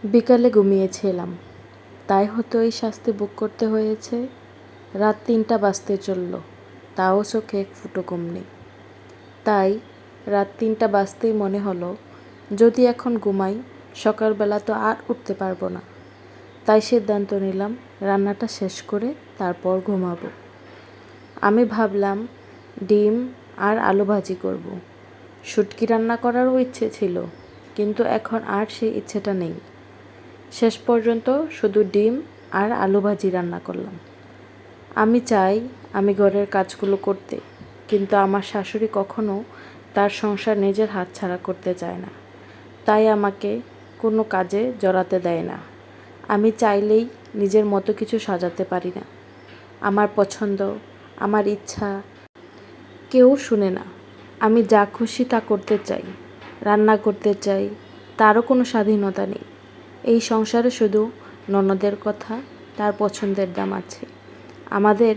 বিকালে ঘুমিয়েছিলাম, তাই হয়তো এই শাস্তি ভোগ করতে হয়েছে। রাত ৩টা বাজতে চলল, তাও চোখে এক ফুটো ঘুম নেই। তাই রাত ৩টা বাজতেই মনে হলো, যদি এখন ঘুমাই সকালবেলা তো আর উঠতে পারবো না। তাই সিদ্ধান্ত নিলাম রান্নাটা শেষ করে তারপর ঘুমাবো। আমি ভাবলাম ডিম আর আলু ভাজি করব। শুটকি রান্না করারও ইচ্ছে ছিল, কিন্তু এখন আর সেই ইচ্ছেটা নেই। শেষ পর্যন্ত শুধু ডিম আর আলু ভাজি রান্না করলাম। আমি চাই আমি ঘরের কাজগুলো করতে, কিন্তু আমার শাশুড়ি কখনো তার সংসার নিজের হাতছাড়া করতে চায় না। তাই আমাকে কোনো কাজে জড়াতে দেয় না। আমি চাইলেই নিজের মতো কিছু সাজাতে পারি না। আমার পছন্দ, আমার ইচ্ছা কেউ শুনে না। আমি যা খুশি তা করতে চাই, রান্না করতে চাই, তারও কোনো স্বাধীনতা নেই। এই সংসারে শুধু ননদের কথা, তার পছন্দের দাম আছে। আমাদের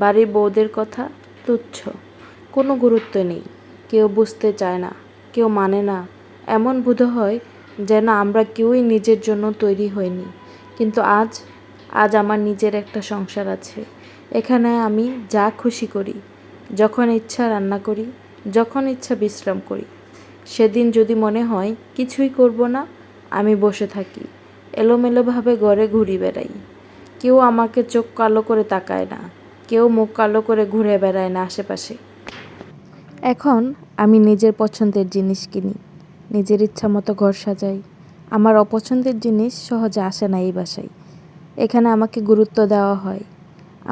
বাড়ির বউদের কথা তুচ্ছ, কোনো গুরুত্ব নেই। কেউ বুঝতে চায় না, কেউ মানে না। এমন বোধ হয় যেন আমরা কেউই নিজের জন্য তৈরি হইনি। কিন্তু আজ আমার নিজের একটা সংসার আছে। এখানে আমি যা খুশি করি, যখন ইচ্ছা রান্না করি, যখন ইচ্ছা বিশ্রাম করি। সেদিন যদি মনে হয় কিছুই করব না, আমি বসে থাকি, এলোমেলোভাবে ঘরে ঘুরে বেড়াই। কেউ আমাকে চোখ কালো করে তাকায় না, কেউ মুখ কালো করে ঘুরে বেড়ায় না আশেপাশে। এখন আমি নিজের পছন্দের জিনিস কিনি, নিজের ইচ্ছা মতো ঘর সাজাই। আমার অপছন্দের জিনিস সহজে আসে না এই বাসায়। এখানে আমাকে গুরুত্ব দেওয়া হয়,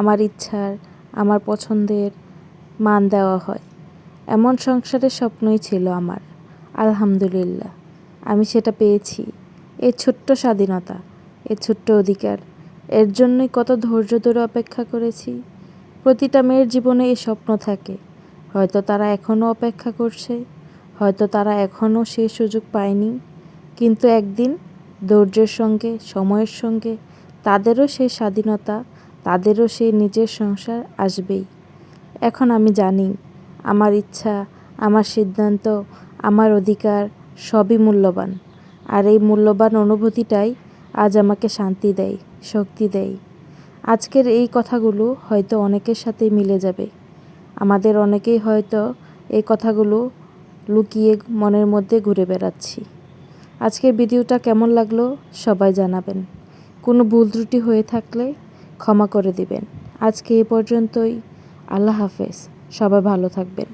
আমার ইচ্ছার, আমার পছন্দের মান দেওয়া হয়। এমন সংসারের স্বপ্নই ছিল আমার। আলহামদুলিল্লাহ, আমি সেটা পেয়েছি। এই ছোট্ট স্বাধীনতা, এই ছোট্ট অধিকার, এর জন্যই কত ধৈর্য ধরে অপেক্ষা করেছি। প্রতিটা মেয়ের জীবনে এই স্বপ্ন থাকে। হয়তো তারা এখনও অপেক্ষা করছে, হয়তো তারা এখনও সেই সুযোগ পায়নি, কিন্তু একদিন ধৈর্যের সঙ্গে, সময়ের সঙ্গে তাদেরও সেই স্বাধীনতা, তাদেরও সেই নিজের সংসার আসবেই। এখন আমি জানি আমার ইচ্ছা, আমার সিদ্ধান্ত, আমার অধিকার সবই মূল্যবান। আর এই মূল্যবান অনুভূতিটাই আজ আমাকে শান্তি দেয়, শক্তি দেয়। আজকের এই কথাগুলো হয়তো অনেকের সাথেই মিলে যাবে। আমাদের অনেকেই হয়তো এই কথাগুলো লুকিয়ে মনের মধ্যে ঘুরে বেড়াচ্ছি। আজকের ভিডিওটা কেমন লাগলো সবাই জানাবেন। কোনো ভুল ত্রুটি হয়ে থাকলে ক্ষমা করে দিবেন। আজকে এই পর্যন্তই। আল্লাহ হাফেজ। সবাই ভালো থাকবেন।